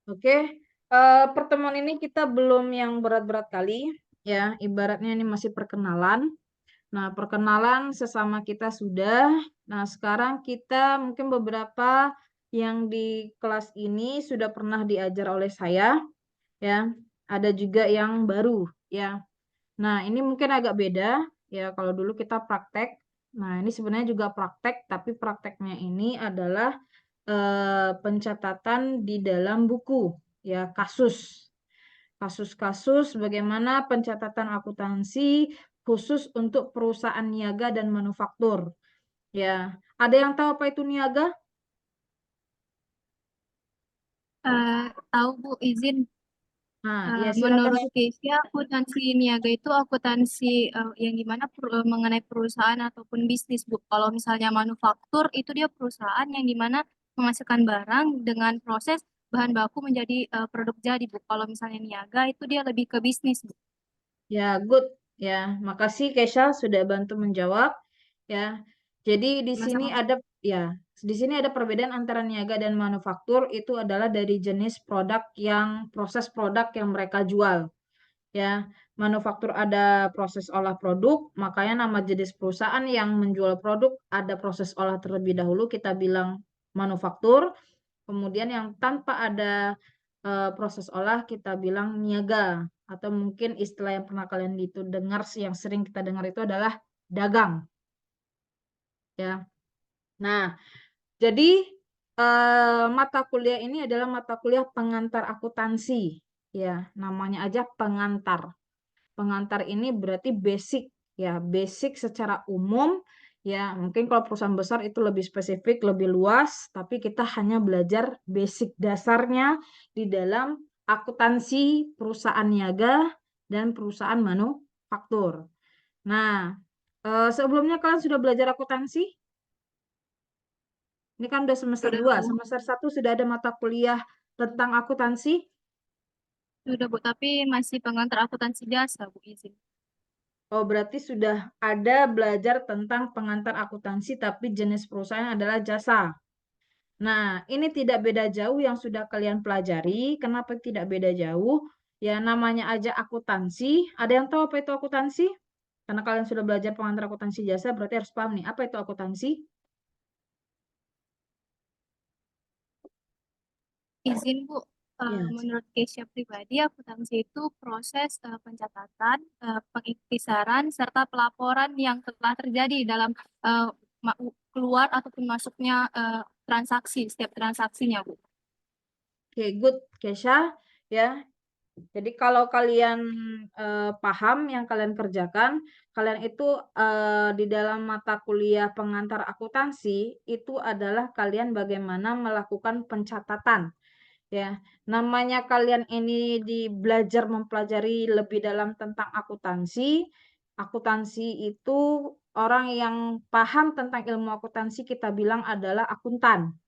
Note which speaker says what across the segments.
Speaker 1: Oke, pertemuan ini kita belum yang berat-berat kali, ya. Ibaratnya ini masih perkenalan. Nah, perkenalan sesama kita sudah. Nah, sekarang kita mungkin beberapa yang di kelas ini sudah pernah diajar oleh saya, ya. Ada juga yang baru, ya. Nah, ini mungkin agak beda, ya. Kalau dulu kita praktek. Nah, ini sebenarnya juga praktek, tapi prakteknya ini adalah pencatatan di dalam buku, ya, kasus. Kasus-kasus bagaimana pencatatan akuntansi khusus untuk perusahaan niaga dan manufaktur. Ya, ada yang tahu apa itu niaga?
Speaker 2: Tahu Bu, izin.
Speaker 1: Nah, ya silakan.
Speaker 2: Menurut Keisha, akuntansi niaga itu akuntansi yang dimana mengenai perusahaan ataupun bisnis, Bu. Kalau misalnya manufaktur, itu dia perusahaan yang dimana menghasilkan barang dengan proses bahan baku menjadi produk jadi, Bu. Kalau misalnya niaga, itu dia lebih ke bisnis, Bu.
Speaker 1: Ya, good. Ya, makasih Kesha sudah bantu menjawab. Ya, jadi
Speaker 2: Sama-sama, Bu.
Speaker 1: di sini ada perbedaan antara niaga dan manufaktur itu adalah dari jenis produk yang proses produk yang mereka jual. Ya, manufaktur ada proses olah produk, makanya nama jenis perusahaan yang menjual produk ada proses olah terlebih dahulu kita bilang manufaktur. Kemudian yang tanpa ada proses olah kita bilang niaga atau mungkin istilah yang pernah kalian itu dengar yang sering kita dengar itu adalah dagang, ya. Nah, jadi mata kuliah ini adalah mata kuliah pengantar akuntansi, ya. Namanya aja pengantar. Pengantar ini berarti basic, ya, basic secara umum, ya. Mungkin kalau perusahaan besar itu lebih spesifik, lebih luas, tapi kita hanya belajar basic dasarnya di dalam akuntansi perusahaan niaga dan perusahaan manufaktur. Nah, sebelumnya kalian sudah belajar akuntansi? Ini kan udah semester
Speaker 2: Sudah,
Speaker 1: 2,
Speaker 2: Bu.
Speaker 1: semester 1 sudah ada mata kuliah tentang akuntansi.
Speaker 2: Sudah, Bu. Tapi masih pengantar akuntansi jasa, Bu, izin.
Speaker 1: Oh, berarti sudah ada belajar tentang pengantar akuntansi, tapi jenis perusahaan adalah jasa. Nah, ini tidak beda jauh yang sudah kalian pelajari. Kenapa tidak beda jauh? Ya, namanya aja akuntansi. Ada yang tahu apa itu akuntansi? Karena kalian sudah belajar pengantar akuntansi jasa, berarti harus paham nih, apa itu akuntansi?
Speaker 2: Izin, Bu.
Speaker 1: Ya.
Speaker 2: Menurut Keisha pribadi, akuntansi itu proses pencatatan, pengiktisaran, serta pelaporan yang telah terjadi dalam keluar ataupun masuknya transaksi, setiap transaksinya, Bu.
Speaker 1: Oke, good, Kesha. Ya, jadi kalau kalian paham yang kalian kerjakan, kalian itu di dalam mata kuliah pengantar akuntansi itu adalah kalian bagaimana melakukan pencatatan. Ya, namanya kalian ini belajar mempelajari lebih dalam tentang akuntansi. Akuntansi itu orang yang paham tentang ilmu akuntansi kita bilang adalah akuntan.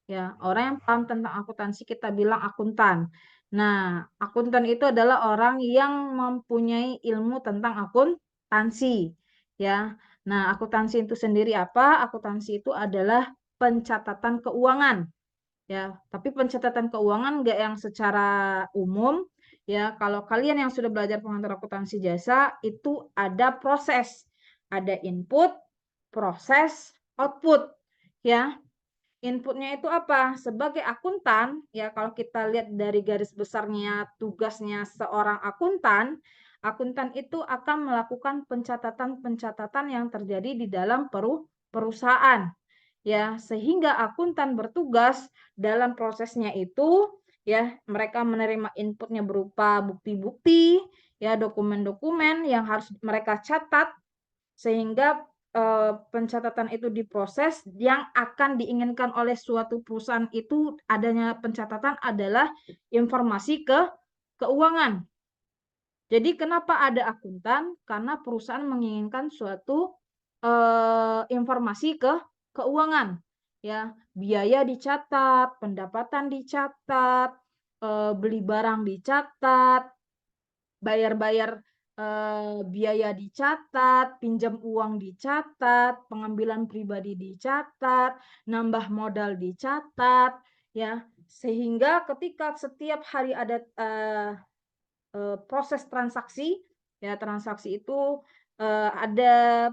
Speaker 1: Ya, orang yang paham tentang akuntansi kita bilang akuntan. Nah, akuntan itu adalah orang yang mempunyai ilmu tentang akuntansi. Ya, nah akuntansi itu sendiri apa? Akuntansi itu adalah pencatatan keuangan. Ya, tapi pencatatan keuangan nggak yang secara umum. Ya, kalau kalian yang sudah belajar pengantar akuntansi jasa itu ada proses, ada input, proses, output. Ya, inputnya itu apa? Sebagai akuntan, ya kalau kita lihat dari garis besarnya tugasnya seorang akuntan, akuntan itu akan melakukan pencatatan-pencatatan yang terjadi di dalam perusahaan. Ya, sehingga akuntan bertugas dalam prosesnya itu, ya, mereka menerima inputnya berupa bukti-bukti, ya, dokumen-dokumen yang harus mereka catat sehingga pencatatan itu diproses yang akan diinginkan oleh suatu perusahaan itu adanya pencatatan adalah informasi keuangan. Jadi kenapa ada akuntan? Karena perusahaan menginginkan suatu informasi keuangan, ya, biaya dicatat, pendapatan dicatat, beli barang dicatat, bayar-bayar biaya dicatat, pinjam uang dicatat, pengambilan pribadi dicatat, nambah modal dicatat, ya. Sehingga ketika setiap hari ada proses transaksi, ya transaksi itu ada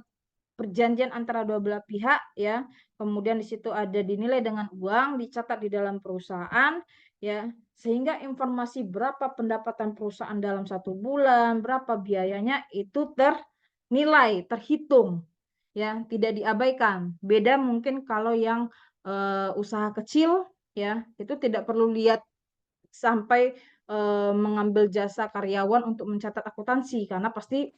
Speaker 1: perjanjian antara dua belah pihak, ya. Kemudian di situ ada dinilai dengan uang, dicatat di dalam perusahaan, ya. Sehingga informasi berapa pendapatan perusahaan dalam 1 bulan, berapa biayanya itu ternilai, terhitung, ya, tidak diabaikan. Beda mungkin kalau yang usaha kecil, ya, itu tidak perlu lihat sampai mengambil jasa karyawan untuk mencatat akuntansi karena pasti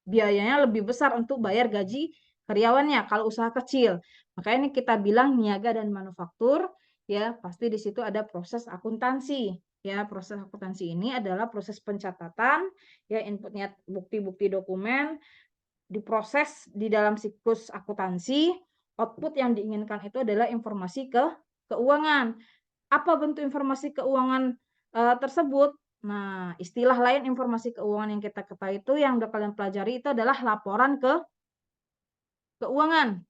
Speaker 1: biayanya lebih besar untuk bayar gaji karyawannya kalau usaha kecil. Makanya ini kita bilang niaga dan manufaktur, ya pasti di situ ada proses akuntansi. Ya, proses akuntansi ini adalah proses pencatatan, ya inputnya bukti-bukti dokumen, diproses di dalam siklus akuntansi, output yang diinginkan itu adalah informasi keuangan. Apa bentuk informasi keuangan tersebut? Nah, istilah lain informasi keuangan yang kita ketahui itu yang udah kalian pelajari itu adalah laporan keuangan,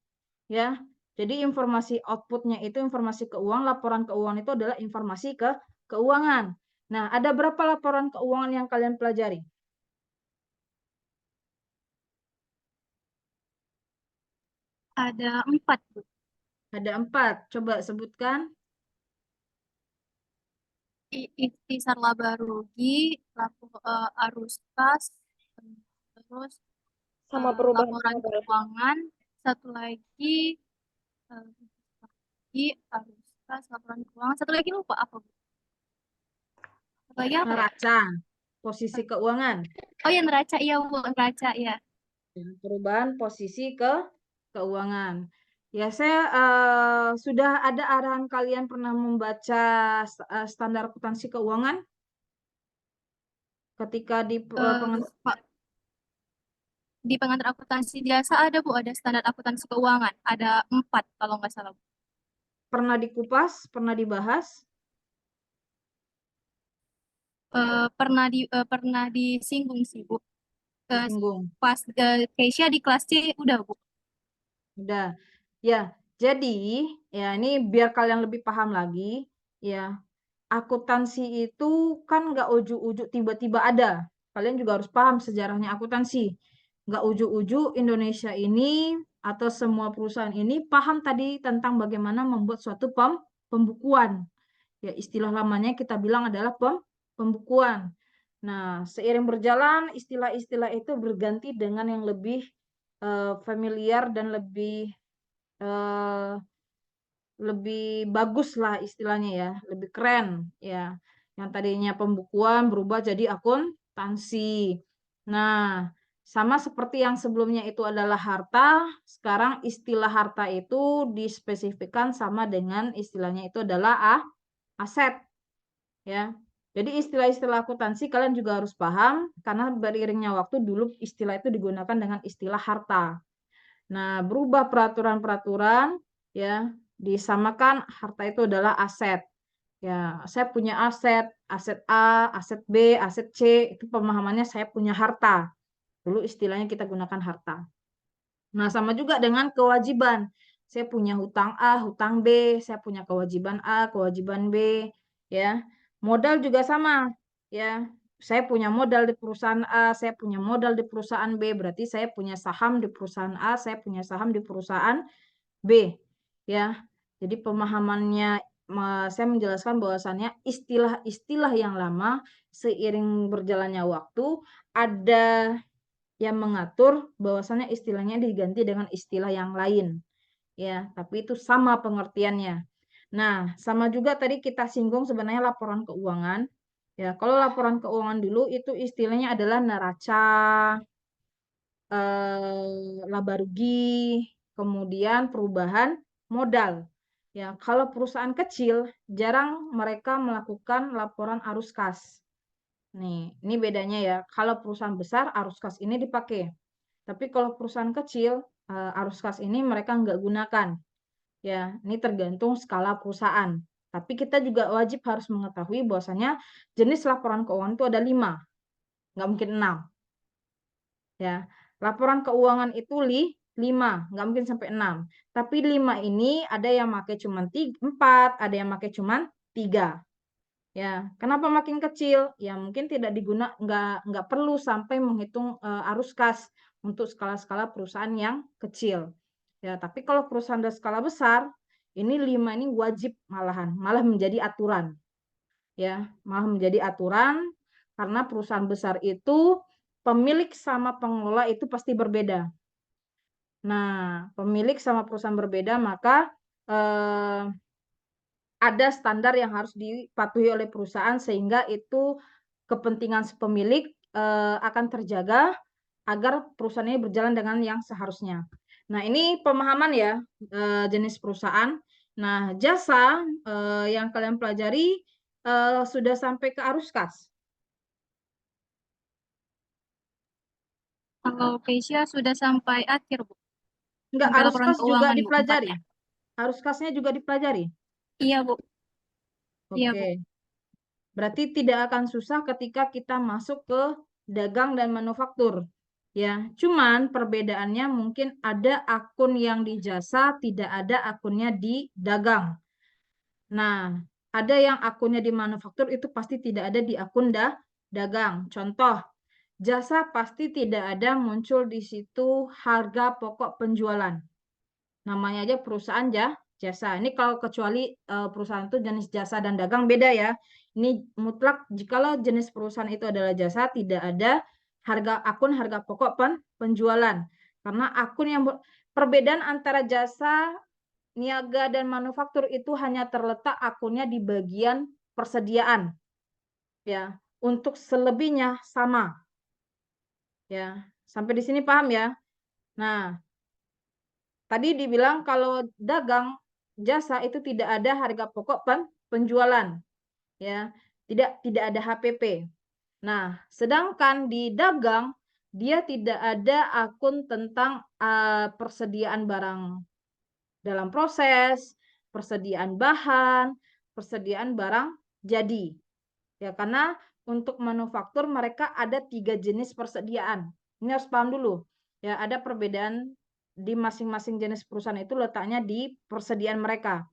Speaker 1: ya. Jadi informasi outputnya itu informasi keuangan, laporan keuangan itu adalah informasi keuangan. Nah, ada berapa laporan keuangan yang kalian pelajari?
Speaker 2: Ada 4, Bu.
Speaker 1: Ada 4. Coba sebutkan.
Speaker 2: Ikhtisar laba rugi, arus kas, terus
Speaker 3: Sama perubahan
Speaker 2: laporan
Speaker 3: modal.
Speaker 2: keuangan, satu lagi arus kas, laporan keuangan, satu lagi lupa apa, Bu? Satu lagi apa ya?
Speaker 1: Neraca, posisi keuangan.
Speaker 2: Oh ya, neraca, iya Bu, neraca ya.
Speaker 1: Perubahan posisi keuangan. Ya, saya sudah ada arahan kalian pernah membaca standar akuntansi keuangan ketika di
Speaker 2: Pak, di pengantar akuntansi jasa ada Bu, ada standar akuntansi keuangan, ada 4 kalau nggak salah, Bu.
Speaker 1: pernah dikupas, pernah dibahas.
Speaker 2: Pernah disinggung sih Bu.
Speaker 1: Disinggung.
Speaker 2: Pas Keisha di kelas C udah Bu.
Speaker 1: Udah. Ya, jadi ya ini biar kalian lebih paham lagi, ya. Akuntansi itu kan nggak ujuk-ujuk tiba-tiba ada. Kalian juga harus paham sejarahnya akuntansi. Nggak ujuk-ujuk Indonesia ini atau semua perusahaan ini paham tadi tentang bagaimana membuat suatu pembukuan. Ya, istilah lamanya kita bilang adalah pembukuan. Nah, seiring berjalan istilah-istilah itu berganti dengan yang lebih familiar dan eh, lebih bagus lah istilahnya ya, lebih keren ya. Yang tadinya pembukuan berubah jadi akuntansi. Nah, sama seperti yang sebelumnya itu adalah harta, sekarang istilah harta itu dispesifikkan sama dengan istilahnya itu adalah aset ya. Jadi istilah-istilah akuntansi kalian juga harus paham karena beriringnya waktu dulu istilah itu digunakan dengan istilah harta. Nah, berubah peraturan-peraturan ya, disamakan harta itu adalah aset. Ya, saya punya aset, aset A, aset B, aset C, itu pemahamannya saya punya harta. Dulu istilahnya kita gunakan harta. Nah, sama juga dengan kewajiban. Saya punya hutang A, hutang B, saya punya kewajiban A, kewajiban B, ya. Modal juga sama, ya. Saya punya modal di perusahaan A, saya punya modal di perusahaan B, berarti saya punya saham di perusahaan A, saya punya saham di perusahaan B, ya. Jadi pemahamannya saya menjelaskan bahwasannya istilah-istilah yang lama seiring berjalannya waktu ada yang mengatur bahwasannya istilahnya diganti dengan istilah yang lain. Ya, tapi itu sama pengertiannya. Nah, sama juga tadi kita singgung sebenarnya laporan keuangan. Ya, kalau laporan keuangan dulu itu istilahnya adalah neraca, laba rugi, kemudian perubahan modal. Ya, kalau perusahaan kecil jarang mereka melakukan laporan arus kas. Nih, ini bedanya ya. Kalau perusahaan besar arus kas ini dipakai. Tapi kalau perusahaan kecil, arus kas ini mereka nggak gunakan. Ya, ini tergantung skala perusahaan. Tapi kita juga wajib harus mengetahui bahwasanya jenis laporan keuangan itu ada 5, nggak mungkin 6. Ya, laporan keuangan itu 5, nggak mungkin sampai 6. Tapi 5 ini ada yang pakai cuma 4, ada yang pakai cuma 3. Ya, kenapa makin kecil? Ya mungkin tidak nggak perlu sampai menghitung arus kas untuk skala-skala perusahaan yang kecil. Ya, tapi kalau perusahaan skala besar, ini 5 ini wajib malah menjadi aturan. Ya, malah menjadi aturan karena perusahaan besar itu pemilik sama pengelola itu pasti berbeda. Nah, pemilik sama perusahaan berbeda, maka ada standar yang harus dipatuhi oleh perusahaan sehingga itu kepentingan pemilik akan terjaga agar perusahaan ini berjalan dengan yang seharusnya. Nah, ini pemahaman ya jenis perusahaan. Nah, jasa yang kalian pelajari sudah sampai ke arus kas.
Speaker 2: Kalau Keisha sudah sampai akhir, Bu.
Speaker 1: Enggak,
Speaker 2: Sampai
Speaker 1: arus
Speaker 2: laporan
Speaker 1: kas juga
Speaker 2: keuangan, Bu,
Speaker 1: dipelajari.
Speaker 2: empatnya.
Speaker 1: Arus kasnya juga dipelajari.
Speaker 2: Iya, Bu. Iya, Bu.
Speaker 1: Oke. Berarti tidak akan susah ketika kita masuk ke dagang dan manufaktur. Ya, cuman perbedaannya mungkin ada akun yang di jasa, tidak ada akunnya di dagang. Nah, ada yang akunnya di manufaktur itu pasti tidak ada di akun dagang. Contoh, jasa pasti tidak ada muncul di situ harga pokok penjualan. Namanya aja perusahaan jasa. Ini kalau kecuali perusahaan itu jenis jasa dan dagang beda ya. Ini mutlak jikalau jenis perusahaan itu adalah jasa tidak ada akun harga pokok penjualan. Karena akun yang perbedaan antara jasa, niaga dan manufaktur itu hanya terletak akunnya di bagian persediaan. Ya, untuk selebihnya sama. Ya, sampai di sini paham ya? Nah, tadi dibilang kalau dagang jasa itu tidak ada harga pokok penjualan, ya, tidak ada HPP. Nah, sedangkan di dagang dia tidak ada akun tentang persediaan barang dalam proses, persediaan bahan, persediaan barang jadi. Ya, karena untuk manufaktur mereka ada 3 jenis persediaan. Ini harus paham dulu. Ya, ada perbedaan di masing-masing jenis perusahaan itu letaknya di persediaan mereka.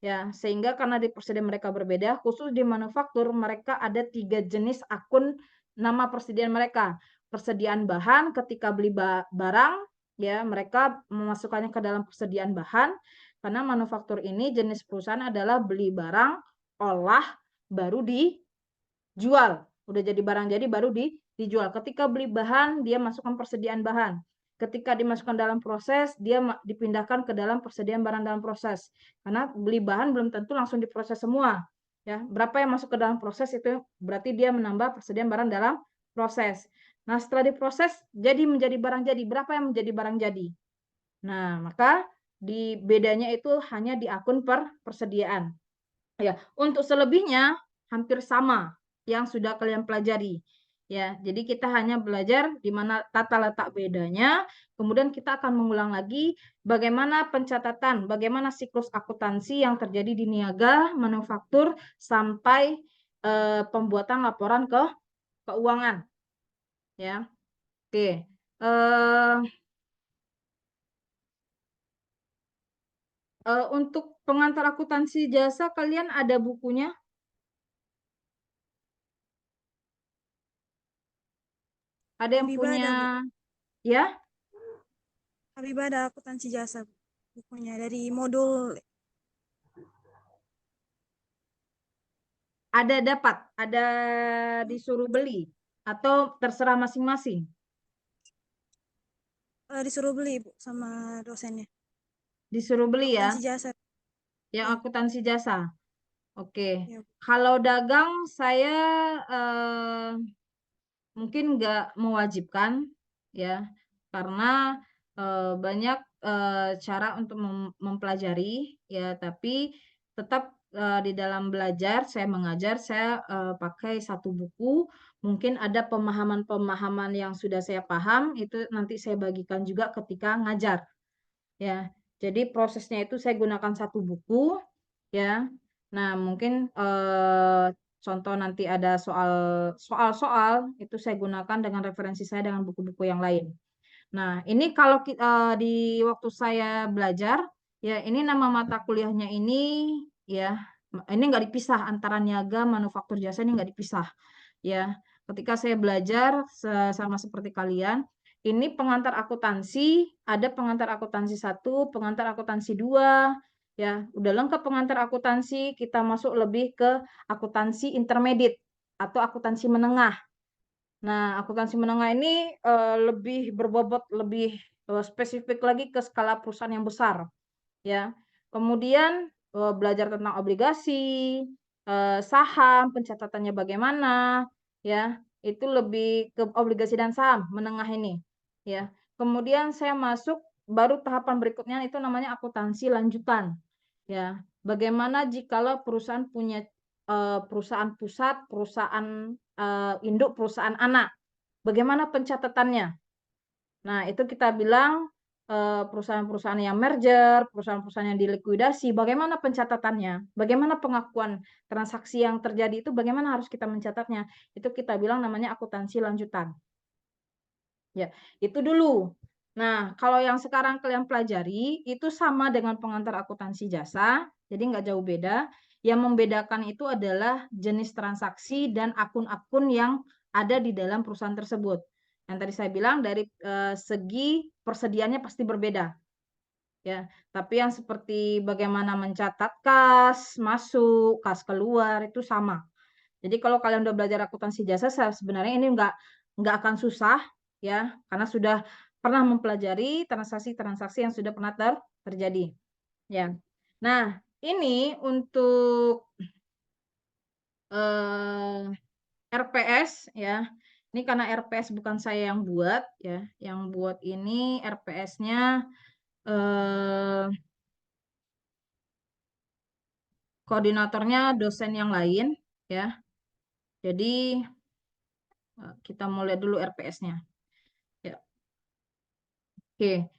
Speaker 1: Ya, sehingga karena di persediaan mereka berbeda, khusus di manufaktur mereka ada 3 jenis akun nama persediaan mereka. Persediaan bahan ketika beli barang, ya mereka memasukkannya ke dalam persediaan bahan. Karena manufaktur ini jenis perusahaan adalah beli barang, olah, baru dijual. Udah jadi barang jadi baru dijual. Ketika beli bahan, dia masukkan persediaan bahan. Ketika dimasukkan dalam proses, dia dipindahkan ke dalam persediaan barang dalam proses. Karena beli bahan belum tentu langsung diproses semua. Ya, berapa yang masuk ke dalam proses itu berarti dia menambah persediaan barang dalam proses. Nah, setelah diproses jadi menjadi barang jadi. Berapa yang menjadi barang jadi? Nah, maka di bedanya itu hanya di akun persediaan. Ya, untuk selebihnya hampir sama yang sudah kalian pelajari. Ya, jadi kita hanya belajar di mana tata letak bedanya, kemudian kita akan mengulang lagi bagaimana pencatatan, bagaimana siklus akuntansi yang terjadi di niaga, manufaktur sampai pembuatan laporan keuangan. Ya. Oke. Untuk pengantar akuntansi jasa kalian ada bukunya? Ada yang
Speaker 3: Habibah
Speaker 1: punya
Speaker 3: ada, Bu.
Speaker 1: ya?
Speaker 3: Habibah ada akuntansi jasa, Bu. Bukunya dari modul
Speaker 1: Ada dapat, ada disuruh beli atau terserah masing-masing.
Speaker 3: disuruh beli, Bu, sama dosennya.
Speaker 1: Disuruh beli ya,
Speaker 3: Akuntansi jasa.
Speaker 1: yang
Speaker 3: Ya,
Speaker 1: akuntansi jasa. Oke.
Speaker 3: ya, Bu.
Speaker 1: Kalau dagang saya mungkin nggak mewajibkan ya, karena banyak cara untuk mempelajari ya, tapi tetap di dalam belajar saya mengajar saya pakai satu buku. Mungkin ada pemahaman-pemahaman yang sudah saya paham itu nanti saya bagikan juga ketika ngajar ya. Jadi prosesnya itu saya gunakan satu buku ya. Nah, mungkin contoh nanti ada soal-soal itu saya gunakan dengan referensi saya dengan buku-buku yang lain. Nah, ini kalau di waktu saya belajar ya ini nama mata kuliahnya ini ya Ini nggak dipisah antara niaga, manufaktur, jasa ini nggak dipisah. Ya, ketika saya belajar sama seperti kalian, ini pengantar akuntansi, ada pengantar akuntansi 1, pengantar akuntansi 2, ya, udah lengkap pengantar akuntansi, kita masuk lebih ke akuntansi intermediate atau akuntansi menengah. Nah, akuntansi menengah ini lebih berbobot, lebih spesifik lagi ke skala perusahaan yang besar, ya. Kemudian belajar tentang obligasi, saham, pencatatannya bagaimana, ya. Itu lebih ke obligasi dan saham menengah ini, ya. Kemudian saya masuk baru tahapan berikutnya itu namanya akuntansi lanjutan, ya. Bagaimana jikalau perusahaan punya perusahaan pusat, perusahaan induk, perusahaan anak. Bagaimana pencatatannya? Nah, itu kita bilang perusahaan-perusahaan yang merger, perusahaan-perusahaan yang dilikuidasi, bagaimana pencatatannya? Bagaimana pengakuan transaksi yang terjadi itu bagaimana harus kita mencatatnya? Itu kita bilang namanya akuntansi lanjutan. Ya, itu dulu. Nah, kalau yang sekarang kalian pelajari itu sama dengan pengantar akuntansi jasa, jadi nggak jauh beda. Yang membedakan itu adalah jenis transaksi dan akun-akun yang ada di dalam perusahaan tersebut. Yang tadi saya bilang dari segi persediaannya pasti berbeda. Ya, tapi yang seperti bagaimana mencatat kas masuk, kas keluar itu sama. Jadi kalau kalian udah belajar akuntansi jasa, sebenarnya ini nggak akan susah, ya, karena sudah pernah mempelajari transaksi-transaksi yang sudah pernah terjadi, ya. Nah, ini untuk RPS, ya. Ini karena RPS bukan saya yang buat, ya. Yang buat ini RPS-nya koordinatornya dosen yang lain, ya. Jadi kita mau lihat dulu RPS-nya. Ya. Oke.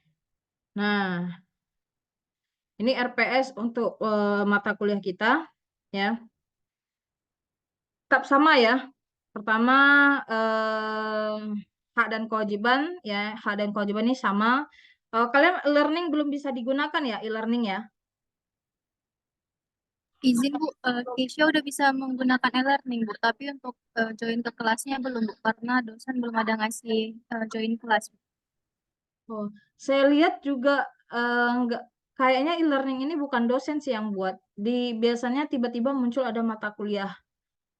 Speaker 1: Nah, ini RPS untuk mata kuliah kita, ya. Tetap sama ya. Pertama hak dan kewajiban, ya. Hak dan kewajiban ini sama. Kalian e-learning belum bisa digunakan ya, e-learning ya.
Speaker 2: Izin Bu, Keisha udah bisa menggunakan e-learning Bu, tapi untuk join ke kelasnya belum Bu, karena dosen belum ada ngasih join kelas.
Speaker 1: Oh, saya lihat juga enggak, kayaknya e-learning ini bukan dosen sih yang buat. Biasanya tiba-tiba muncul ada mata kuliah.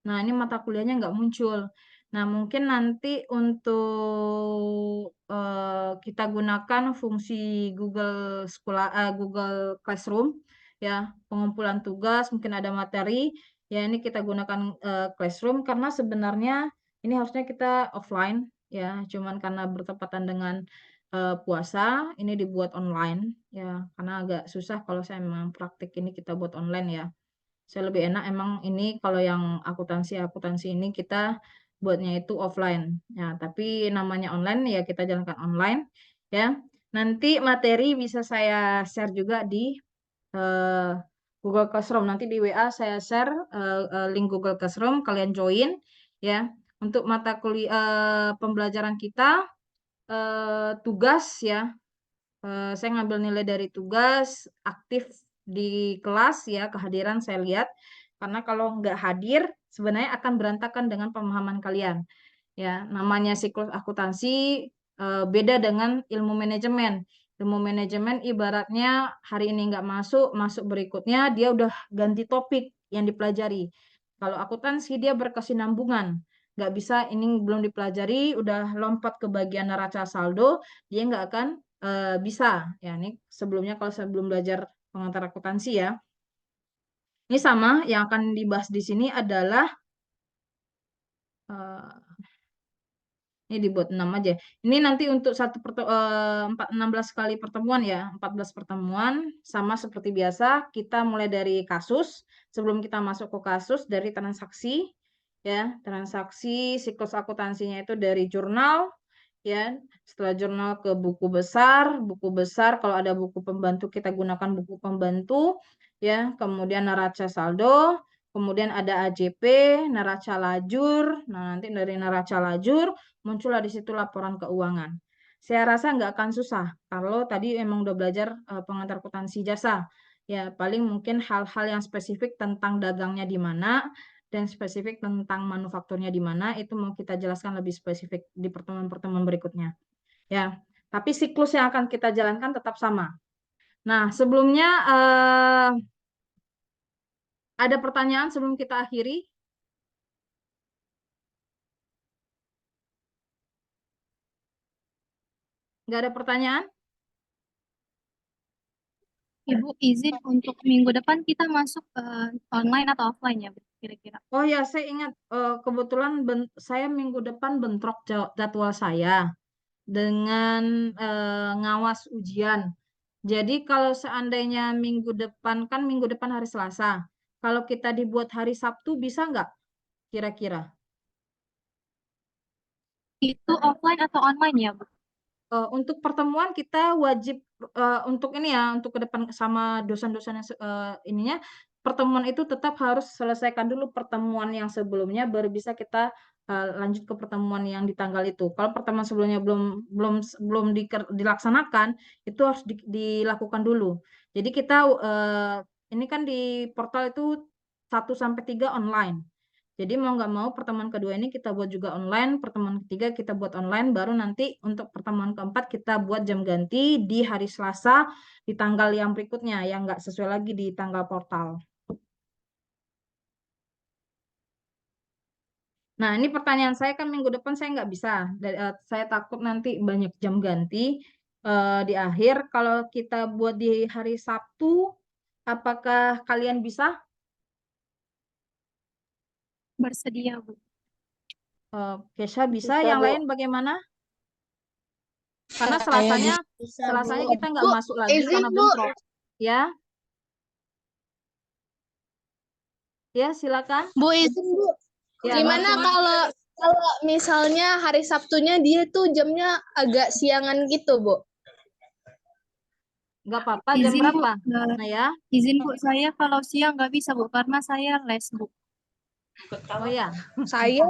Speaker 1: Nah, ini mata kuliahnya nggak muncul. Nah, mungkin nanti untuk kita gunakan fungsi Google Google Classroom, ya, pengumpulan tugas, mungkin ada materi, ya ini kita gunakan Classroom karena sebenarnya ini harusnya kita offline, ya, cuman karena bertepatan dengan puasa, ini dibuat online, ya, karena agak susah kalau saya memang praktik ini kita buat online ya. Saya lebih enak emang ini kalau yang akuntansi ini kita buatnya itu offline. Ya, tapi namanya online ya kita jalankan online ya. Nanti materi bisa saya share juga di Google Classroom. Nanti di WA saya share link Google Classroom, kalian join ya. Untuk mata kuliah pembelajaran kita tugas ya. Saya ngambil nilai dari tugas, aktif di kelas ya, kehadiran saya lihat. Karena kalau nggak hadir, sebenarnya akan berantakan dengan pemahaman kalian. Ya, namanya siklus akuntansi beda dengan ilmu manajemen. Ilmu manajemen ibaratnya hari ini nggak masuk, masuk berikutnya dia udah ganti topik yang dipelajari. Kalau akuntansi dia berkesinambungan. Nggak bisa ini belum dipelajari, udah lompat ke bagian neraca saldo, dia nggak akan bisa. Ya, ini sebelumnya kalau saya belum belajar pengantar akuntansi ya. Ini sama, yang akan dibahas di sini adalah ini dibuat 6 aja. Ini nanti untuk 16 kali pertemuan ya, 14 pertemuan sama seperti biasa. Kita mulai dari kasus. Sebelum kita masuk ke kasus dari transaksi ya, transaksi siklus akuntansinya itu dari jurnal ya. Setelah jurnal ke buku besar kalau ada buku pembantu kita gunakan buku pembantu ya. Kemudian neraca saldo, kemudian ada AJP, neraca lajur. Nah, nanti dari neraca lajur muncullah di situ laporan keuangan. Saya rasa nggak akan susah kalau tadi emang udah belajar pengantar akuntansi jasa. Ya, paling mungkin hal-hal yang spesifik tentang dagangnya di mana dan spesifik tentang manufakturnya di mana itu mau kita jelaskan lebih spesifik di pertemuan-pertemuan berikutnya. Ya, tapi siklus yang akan kita jalankan tetap sama. Nah, sebelumnya ada pertanyaan sebelum kita akhiri? Nggak ada pertanyaan?
Speaker 2: Ibu izin untuk minggu depan kita masuk online atau offline ya, Bu, kira-kira?
Speaker 1: Oh ya, saya ingat kebetulan saya minggu depan bentrok jadwal saya dengan ngawas ujian. Jadi kalau seandainya minggu depan hari Selasa, kalau kita dibuat hari Sabtu bisa nggak kira-kira?
Speaker 2: Itu offline atau online ya, Bu?
Speaker 1: Untuk pertemuan kita wajib untuk ini ya, untuk ke depan sama dosen-dosen yang ininya, pertemuan itu tetap harus selesaikan dulu pertemuan yang sebelumnya, baru bisa kita lanjut ke pertemuan yang di tanggal itu. Kalau pertemuan sebelumnya belum dilaksanakan, itu harus dilakukan dulu. Jadi kita ini kan di portal itu 1-3 online. Jadi mau nggak mau pertemuan kedua ini kita buat juga online, pertemuan ketiga kita buat online, baru nanti untuk pertemuan keempat kita buat jam ganti di hari Selasa di tanggal yang berikutnya, yang nggak sesuai lagi di tanggal portal. Nah, ini pertanyaan saya kan minggu depan saya nggak bisa. Saya takut nanti banyak jam ganti di akhir. Kalau kita buat di hari Sabtu, apakah kalian bisa?
Speaker 2: Bersedia, Bu.
Speaker 1: Kesha bisa,
Speaker 4: Bisa,
Speaker 1: yang
Speaker 4: Bu.
Speaker 1: lain bagaimana? Karena
Speaker 4: Saya
Speaker 1: Selasanya kita nggak
Speaker 4: Bu,
Speaker 1: masuk lagi
Speaker 4: izin,
Speaker 1: karena
Speaker 4: Bu.
Speaker 1: bentrok. Ya, ya silakan.
Speaker 4: Bu, izin, Bu.
Speaker 1: Ya,
Speaker 4: Gimana kalau misalnya hari Sabtunya dia tuh jamnya agak siangan gitu, Bu?
Speaker 1: nggak apa-apa. Jam
Speaker 2: Izin, Bu.
Speaker 1: berapa? Nah ya,
Speaker 2: Izin, Bu, saya kalau siang nggak bisa, Bu, karena saya les, Bu.
Speaker 1: oh ya,
Speaker 4: Saya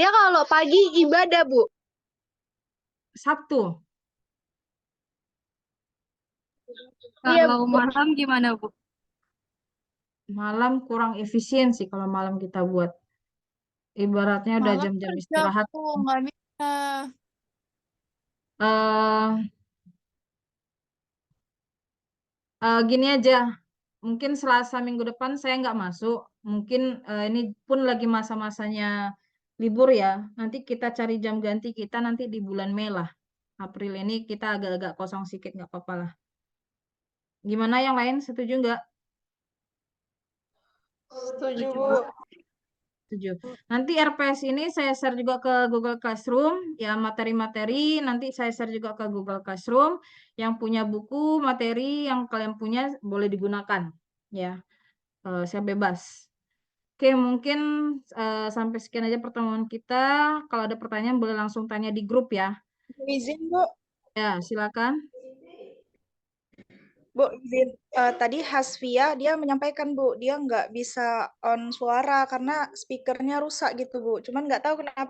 Speaker 4: kalau pagi ibadah, Bu.
Speaker 1: Sabtu.
Speaker 4: Iya,
Speaker 2: Kalau
Speaker 4: Bu.
Speaker 2: malam gimana, Bu?
Speaker 1: Malam kurang efisien sih kalau malam kita buat. Ibaratnya udah
Speaker 3: Malam
Speaker 1: jam-jam
Speaker 3: kerja
Speaker 1: istirahat.
Speaker 3: aku nggak bisa.
Speaker 1: eh Gini aja, mungkin Selasa minggu depan saya nggak masuk. Mungkin ini pun lagi masa-masanya libur ya. Nanti kita cari jam ganti kita nanti di bulan Mei lah. April ini kita agak-agak kosong sedikit, nggak apa-apa lah. Gimana yang lain? Setuju nggak?
Speaker 4: Setuju, Bu.
Speaker 1: Setuju. Nanti RPS ini saya share juga ke Google Classroom, ya materi-materi nanti saya share juga ke Google Classroom. Yang punya buku, materi yang kalian punya boleh digunakan, ya. Saya bebas. Oke, mungkin sampai sekian aja pertemuan kita. Kalau ada pertanyaan boleh langsung tanya di grup ya.
Speaker 4: Izin, Bu.
Speaker 1: Ya, silakan.
Speaker 5: Bu, izin. Tadi Hasfia dia menyampaikan, Bu, dia nggak bisa on suara karena speakernya rusak gitu, Bu. Cuman nggak tahu kenapa